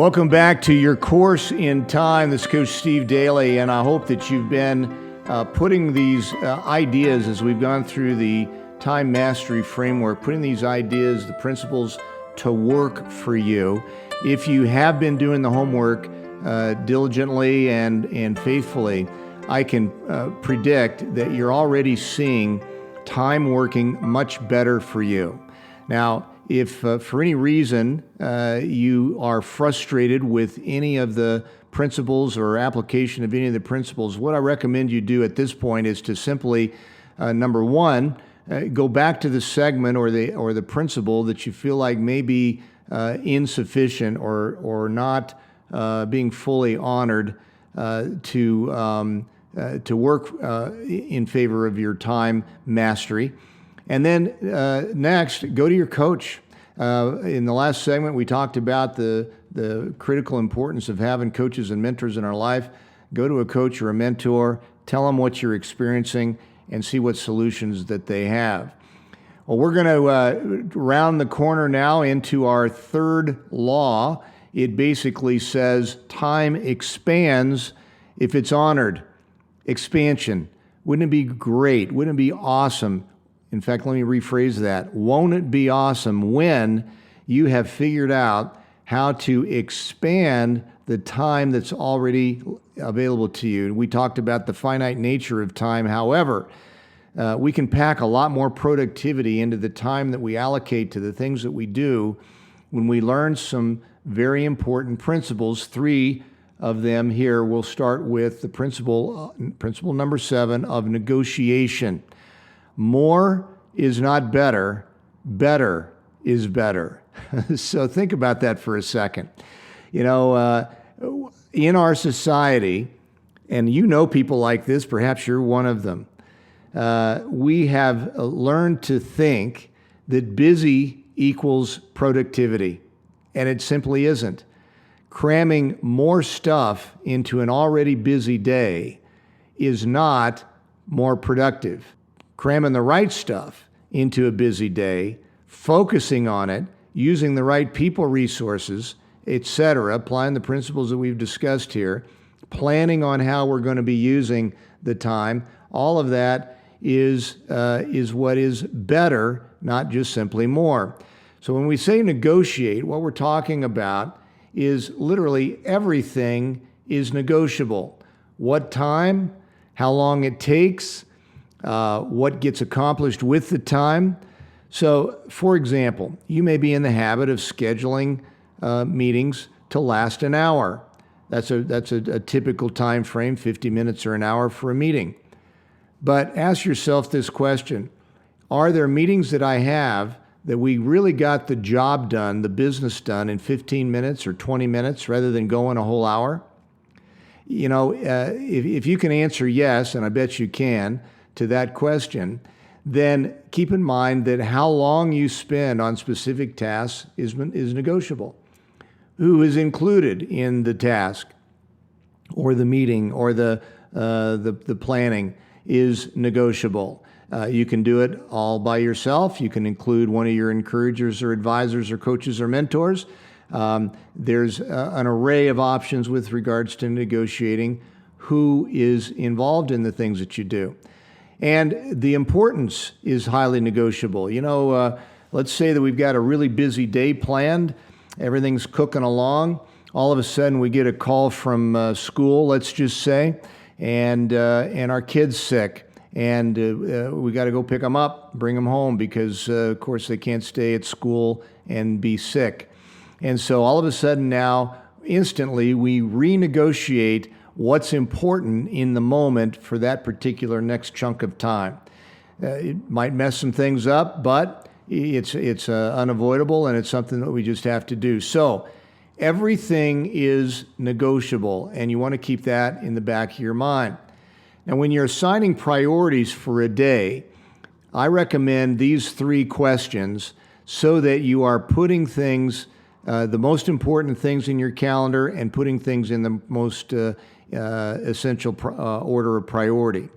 Welcome back to your course in time. This is Coach Steve Daly, and I hope that you've been putting these ideas as we've gone through the time mastery framework, putting these ideas, the principles to work for you. If you have been doing the homework diligently and faithfully, I can predict that you're already seeing time working much better for you. Now, if for any reason you are frustrated with any of the principles or application of any of the principles, what I recommend you do at this point is to simply, number one, go back to the segment or the principle that you feel like may be insufficient or not being fully honored to work in favor of your time mastery. And then next, go to your coach. In the last segment, we talked about the critical importance of having coaches and mentors in our life. Go to a coach or a mentor, tell them what you're experiencing, and see what solutions that they have. Well, we're going to round the corner now into our third law. It basically says time expands if it's honored. Expansion. Wouldn't it be great? Wouldn't it be awesome? In fact, let me rephrase that. Won't it be awesome when you have figured out how to expand the time that's already available to you? We talked about the finite nature of time. However, we can pack a lot more productivity into the time that we allocate to the things that we do when we learn some very important principles. Three of them here. We'll start with the principle number 7 of negotiation. More is not better, better is better. So think about that for a second. You know, in our society, and you know people like this, perhaps you're one of them, we have learned to think that busy equals productivity, and it simply isn't. Cramming more stuff into an already busy day is not more productive. Cramming the right stuff into a busy day, focusing on it, using the right people resources, etc., applying the principles that we've discussed here, planning on how we're going to be using the time, all of that is what is better, not just simply more. So when we say negotiate, what we're talking about is literally everything is negotiable. What time, how long it takes, what gets accomplished with the time. So, for example, you may be in the habit of scheduling meetings to last an hour. That's a typical time frame, 50 minutes or an hour for a meeting. But ask yourself this question: are there meetings that I have that we really got the job done, the business done in 15 minutes or 20 minutes rather than going a whole hour? You know, if you can answer yes, and I bet you can, to that question, then keep in mind that how long you spend on specific tasks is negotiable. Who is included in the task or the meeting or the planning is negotiable. You can do it all by yourself. You can include one of your encouragers or advisors or coaches or mentors. There's an array of options with regards to negotiating who is involved in the things that you do. And the importance is highly negotiable. You know, let's say that we've got a really busy day planned. Everything's cooking along. All of a sudden, we get a call from school, let's just say, and our kid's sick. And we got to go pick them up, bring them home because, of course, they can't stay at school and be sick. And so all of a sudden now, instantly, we renegotiate what's important in the moment for that particular next chunk of time. It might mess some things up, but it's unavoidable, and it's something that we just have to do. So everything is negotiable, and you want to keep that in the back of your mind. Now, when you're assigning priorities for a day, I recommend these 3 questions so that you are putting things, the most important things in your calendar and putting things in the most essential order of priority.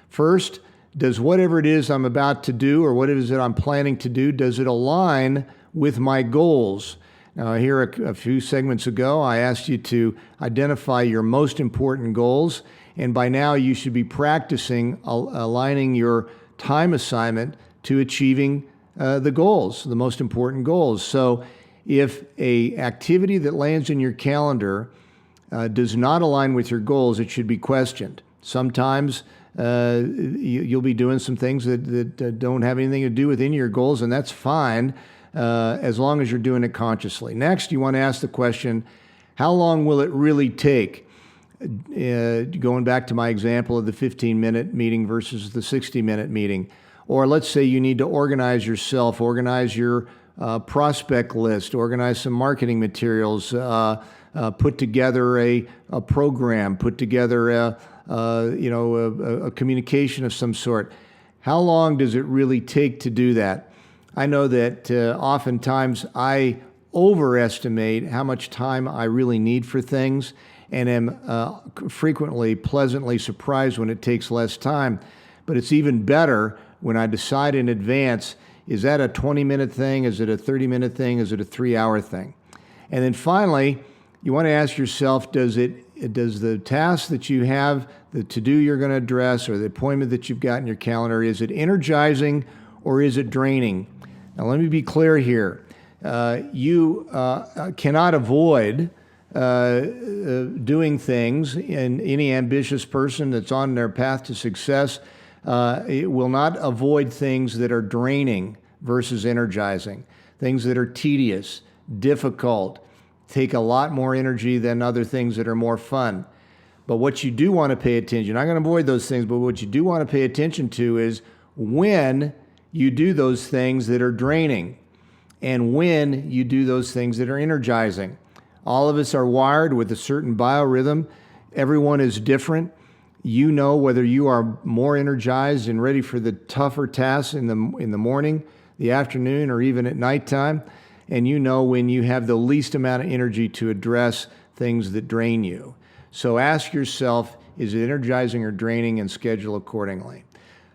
First, does whatever it is I'm about to do or what it is that I'm planning to do, does it align with my goals? Here a few segments ago, I asked you to identify your most important goals, and by now you should be practicing aligning your time assignment to achieving the goals, the most important goals. So if a activity that lands in your calendar does not align with your goals, it should be questioned. Sometimes you'll be doing some things that don't have anything to do with any of your goals, and that's fine as long as you're doing it consciously. Next, you want to ask the question, how long will it really take? Going back to my example of the 15-minute meeting versus the 60-minute meeting. Or let's say you need to organize yourself, organize your prospect list, organize some marketing materials, put together a program, put together a communication of some sort. How long does it really take to do that? I know that oftentimes I overestimate how much time I really need for things, and am frequently pleasantly surprised when it takes less time. But it's even better when I decide in advance, is that a 20-minute thing? Is it a 30-minute thing? Is it a 3-hour thing? And then finally, you want to ask yourself, does the task that you have, the to-do you're going to address, or the appointment that you've got in your calendar, is it energizing or is it draining? Now, let me be clear here. You cannot avoid doing things, and any ambitious person that's on their path to success it will not avoid things that are draining versus energizing, things that are tedious, difficult, take a lot more energy than other things that are more fun. But what you do want to pay attention, you're not going to avoid those things, but what you do want to pay attention to is when you do those things that are draining and when you do those things that are energizing. All of us are wired with a certain biorhythm. Everyone is different. You know whether you are more energized and ready for the tougher tasks in the morning, the afternoon, or even at nighttime. And you know when you have the least amount of energy to address things that drain you. So ask yourself, is it energizing or draining, and schedule accordingly.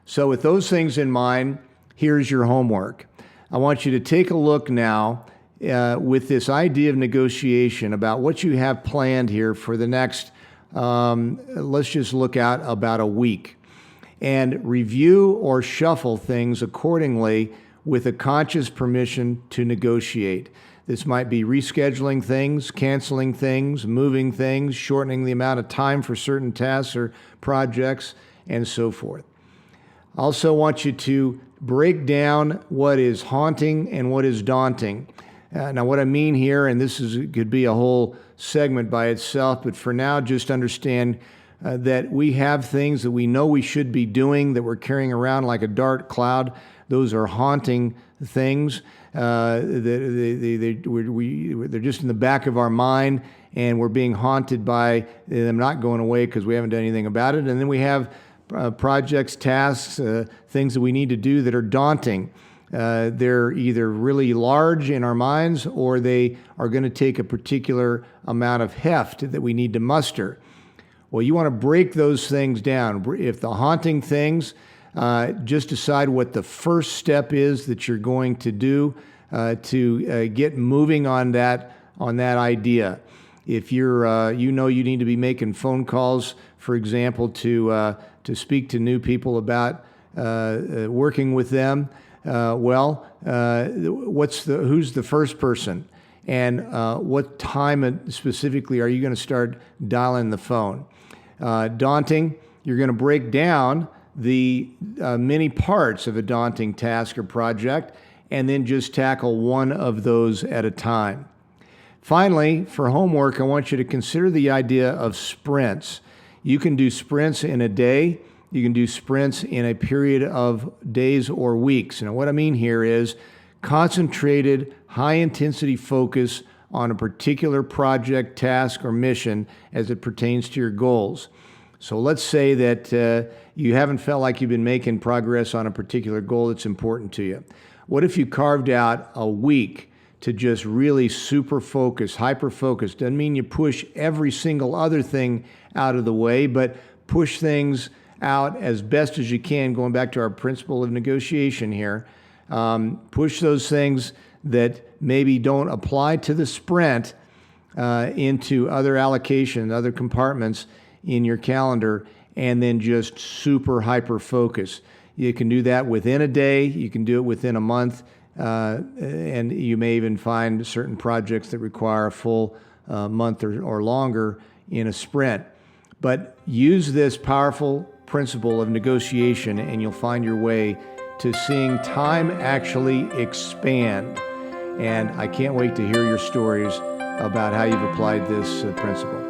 So with those things in mind, here's your homework. I want you to take a look now with this idea of negotiation about what you have planned here for the next let's just look out about a week, and review or shuffle things accordingly with a conscious permission to negotiate. This might be rescheduling things, canceling things, moving things, shortening the amount of time for certain tasks or projects, and so forth. I also want you to break down what is haunting and what is daunting. Now, what I mean here, and could be a whole segment by itself, but for now, just understand that we have things that we know we should be doing that we're carrying around like a dark cloud. Those are haunting things. They're just in the back of our mind, and we're being haunted by them not going away because we haven't done anything about it. And then we have projects, tasks, things that we need to do that are daunting. They're either really large in our minds, or they are going to take a particular amount of heft that we need to muster. Well, you want to break those things down. If the haunting things, just decide what the first step is that you're going to do to get moving on that idea. If you're, you need to be making phone calls, for example, to speak to new people about working with them. Who's the first person, and what time specifically are you going to start dialing the phone? Daunting, you're going to break down the many parts of a daunting task or project, and then just tackle one of those at a time. Finally, for homework, I want you to consider the idea of sprints. You can do sprints in a day. You can do sprints in a period of days or weeks. And what I mean here is concentrated, high-intensity focus on a particular project, task, or mission as it pertains to your goals. So let's say that you haven't felt like you've been making progress on a particular goal that's important to you. What if you carved out a week to just really super focus, hyper focus? Doesn't mean you push every single other thing out of the way, but push things out as best as you can, going back to our principle of negotiation here, Push those things that maybe don't apply to the sprint into other allocation, other compartments in your calendar, and then just super hyper focus. You can do that within a day. You can do it within a month. And you may even find certain projects that require a full month or longer in a sprint. But use this powerful principle of negotiation, and you'll find your way to seeing time actually expand. And I can't wait to hear your stories about how you've applied this principle.